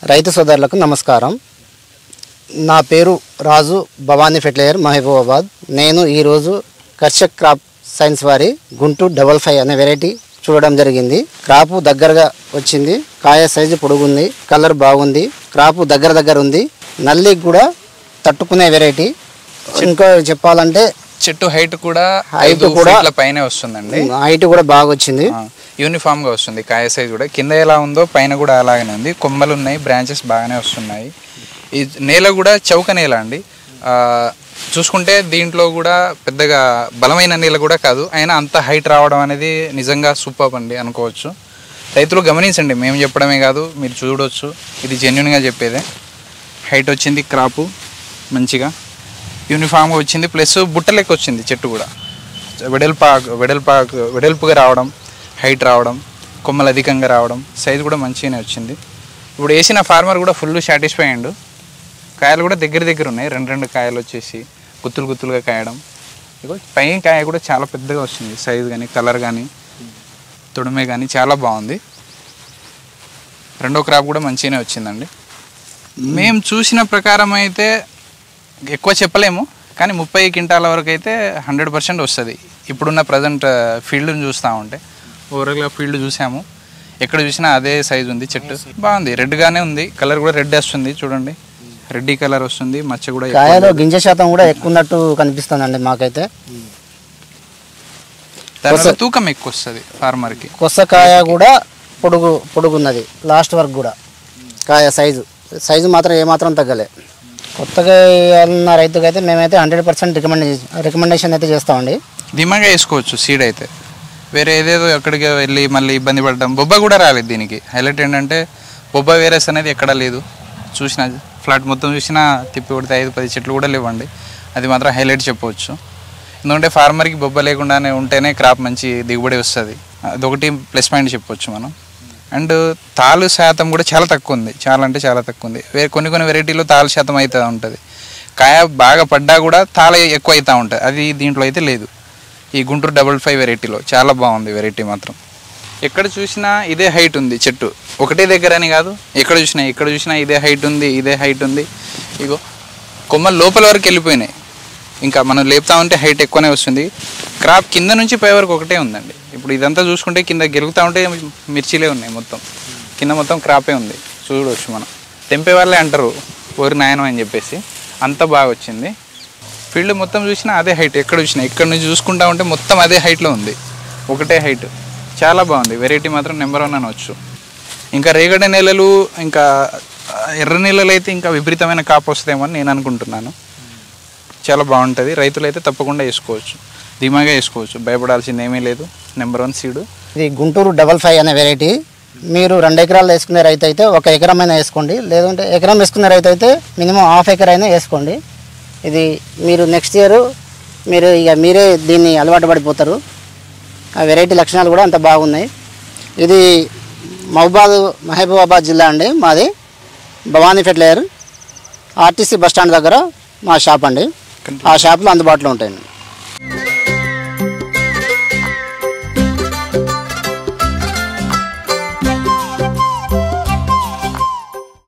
రైతు సోదరులకు నమస్కారం. నా పేరు రాజు, భవానీ ఫెర్టిలైజర్, మహబూబాబాద్. నేను ఈరోజు కర్షక్ క్రాప్ సైన్స్ వారి గుంటూరు 55 అనే వెరైటీ చూడడం జరిగింది. క్రాపు దగ్గరగా వచ్చింది, కాయ సైజు పొడుగుంది, కలర్ బాగుంది, క్రాపు దగ్గర ఉంది, నల్లికి కూడా తట్టుకునే వెరైటీ. ఇంకా చెప్పాలంటే చెట్టు హైట్ కూడా పైన వస్తుందండి. హైట్ కూడా బాగా వచ్చింది, యూనిఫామ్ గా వస్తుంది. కాయ సైజ్ కూడా కింద ఎలా ఉందో పైన కూడా అలాగనే ఉంది. కొమ్మలు ఉన్నాయి, బ్రాంచెస్ బాగానే వస్తున్నాయి. ఈ నేల కూడా చౌక నేల అండి. చూసుకుంటే దీంట్లో కూడా పెద్దగా బలమైన నేల కూడా కాదు, అయినా అంత హైట్ రావడం అనేది నిజంగా సూపర్ అండి అనుకోవచ్చు. రైతులు గమనించండి, మేము చెప్పడమే కాదు, మీరు చూడవచ్చు, ఇది జెన్యున్గా చెప్పేదే. హైట్ వచ్చింది, క్రాపు మంచిగా యూనిఫామ్గా వచ్చింది, ప్లస్ బుట్ట లెక్క వచ్చింది. చెట్టు కూడా వెడల్పుగా రావడం, హైట్ రావడం, కొమ్మలు అధికంగా రావడం, సైజు కూడా మంచిగానే వచ్చింది. ఇప్పుడు వేసిన ఫార్మర్ కూడా ఫుల్ సాటిస్ఫై అయ్యిండు. కాయలు కూడా దగ్గర ఉన్నాయి, రెండు కాయలు వచ్చేసి గుత్తులుగా కాయడం. ఇగో పైన కాయ కూడా చాలా పెద్దగా వచ్చింది, సైజు కానీ కలర్ కానీ తొడిమే కానీ చాలా బాగుంది. రెండో క్రాప్ కూడా మంచిగానే వచ్చిందండి. మేము చూసిన ప్రకారం అయితే ఎక్కువ చెప్పలేము, కానీ 30 క్వింటాల వరకు అయితే 100% వస్తుంది. ఇప్పుడున్న ప్రజెంట్ ఫీల్డ్ని చూస్తూ ఉంటే ఓవరాల్గా ఫీల్డ్ చూసాము, ఎక్కడ చూసినా అదే సైజు ఉంది. చెట్టు బాగుంది, రెడ్గానే ఉంది, కలర్ కూడా రెడ్ వస్తుంది. చూడండి, రెడ్డి కలర్ వస్తుంది, మచ్చ కూడా. కాయలో గింజ శాతం కూడా ఎక్కువ ఉన్నట్టు కనిపిస్తుందండి మాకైతే. తర్వాత తూకం ఎక్కువ వస్తుంది ఫార్మర్కి. కొసకాయ కూడా పొడుగున్నది, లాస్ట్ వరకు కూడా కాయ సైజు మాత్రం ఏమాత్రం తగ్గలే. కొత్తగా వేయాలన్న రైతుకి అయితే మేమైతే 100% రికమెండేషన్ అయితే చేస్తామండి. ధీమాగా వేసుకోవచ్చు సీడ్ అయితే. వేరే ఏదేదో ఎక్కడికి వెళ్ళి మళ్ళీ ఇబ్బంది పడడం. బొబ్బ కూడా రాలేదు దీనికి. హైలైట్ ఏంటంటే బొబ్బ వేరేస్ అనేది ఎక్కడా లేదు. చూసిన ఫ్లాట్ మొత్తం చూసినా తిప్పి కొడితే 5-10 చెట్లు కూడా లేవండి. అది మాత్రం హైలైట్ చెప్పవచ్చు. ఎందుకంటే ఫార్మర్కి బొబ్బ లేకుండానే ఉంటేనే క్రాప్ మంచి దిగుబడి వస్తుంది. అదొకటి ప్లస్ పాయింట్ చెప్పవచ్చు మనం. అండ్ తాలు శాతం కూడా చాలా తక్కువ ఉంది, చాలా అంటే చాలా తక్కువ ఉంది. కొన్ని వెరైటీలో తాలు శాతం అవుతూ ఉంటుంది. కాయ బాగా పడ్డా కూడా తాళ ఎక్కువ అవుతూ ఉంటుంది, అది దీంట్లో అయితే లేదు. ఈ గుంటూరు 55 వెరైటీలో చాలా బాగుంది వెరైటీ మాత్రం. ఎక్కడ చూసినా ఇదే హైట్ ఉంది చెట్టు, ఒకటే దగ్గర అని కాదు, ఎక్కడ చూసినా ఇదే హైట్ ఉంది. ఇగో కొమ్మలు లోపల వరకు వెళ్ళిపోయినాయి, ఇంకా మనం లేపుతా ఉంటే హైట్ ఎక్కువనే వస్తుంది. క్రాప్ కింద నుంచి పై వరకు ఒకటే ఉందండి. ఇప్పుడు ఇదంతా చూసుకుంటే కింద గెలుగుతూ ఉంటే మిర్చిలే ఉన్నాయి, మొత్తం కింద మొత్తం క్రాపే ఉంది. చూడవచ్చు మనం. తెంపే వాళ్ళే అంటారు ఓరి నాయనం అని చెప్పేసి, అంత బాగా వచ్చింది. ఫీల్డ్ మొత్తం చూసినా అదే హైట్, ఇక్కడ నుంచి చూసుకుంటా ఉంటే మొత్తం అదే హైట్లో ఉంది, ఒకటే హైట్. చాలా బాగుంది వెరైటీ మాత్రం, నెంబర్ 1 అనవచ్చు. ఇంకా రేగడి నేలలు, ఇంకా ఎర్ర నేలలు అయితే ఇంకా విపరీతమైన కాపు వస్తుందేమో అని నేను అనుకుంటున్నాను. చాలా బాగుంటుంది, రైతులు అయితే తప్పకుండా వేసుకోవచ్చు, ధీమాగా వేసుకోవచ్చు, భయపడాల్సింది ఏమీ లేదు. నెంబర్ 1 సీడు ఇది గుంటూరు 55 అనే వెరైటీ. మీరు 2 ఎకరాలు వేసుకునే రైతు అయితే 1 ఎకరమైనా వేసుకోండి, లేదంటే ఎకరం వేసుకునే రైతు అయితే మినిమం ½ ఎకర్ అయినా వేసుకోండి. ఇది మీరు నెక్స్ట్ ఇయర్ మీరే దీన్ని అలవాటు పడిపోతారు. ఆ వెరైటీ లక్షణాలు కూడా అంత బాగున్నాయి. ఇది మహబూబాబాద్ జిల్లా అండి మాది. భవానీ ఫెర్టిలైజర్, ఆర్టీసీ బస్టాండ్ దగ్గర మా షాప్ అండి. ఆ షాప్లో అందుబాటులో ఉంటాయండి.